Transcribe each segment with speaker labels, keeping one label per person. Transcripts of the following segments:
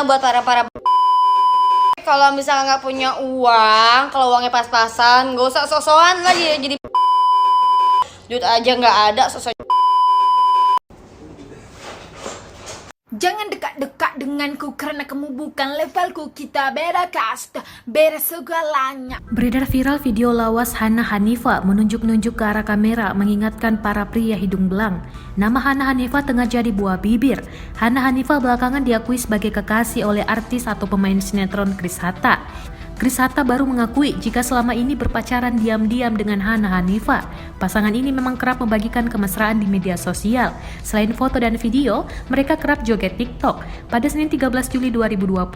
Speaker 1: buat para kalau misalnya nggak punya uang, kalau uangnya pas-pasan, nggak usah sosokan lagi ya, jadi duit aja nggak ada, sosok.
Speaker 2: Jangan dekat-dekat denganku karena kamu bukan levelku. Kita beda kasta, beda segalanya.
Speaker 3: Beredar viral video lawas Hana Hanifah menunjuk-nunjuk ke arah kamera mengingatkan para pria hidung belang. Nama Hana Hanifah tengah jadi buah bibir. Hana Hanifah belakangan diakui sebagai kekasih oleh artis atau pemain sinetron Chris Hatta. Chris Hatta baru mengakui jika selama ini berpacaran diam-diam dengan Hana Hanifah. Pasangan ini memang kerap membagikan kemesraan di media sosial. Selain foto dan video, mereka kerap joget TikTok. Pada Senin 13 Juli 2020,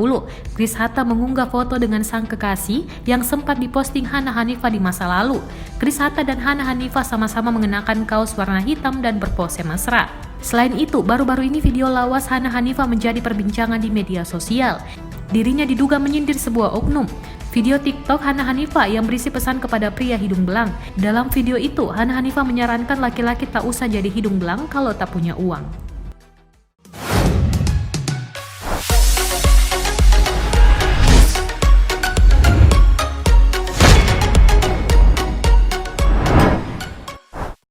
Speaker 3: Chris Hatta mengunggah foto dengan sang kekasih yang sempat diposting Hana Hanifah di masa lalu. Chris Hatta dan Hana Hanifah sama-sama mengenakan kaos warna hitam dan berpose mesra. Selain itu, baru-baru ini video lawas Hana Hanifah menjadi perbincangan di media sosial. Dirinya diduga menyindir sebuah oknum. Video TikTok Hana Hanifah yang berisi pesan kepada pria hidung belang. Dalam video itu, Hana Hanifah menyarankan laki-laki tak usah jadi hidung belang kalau tak punya uang.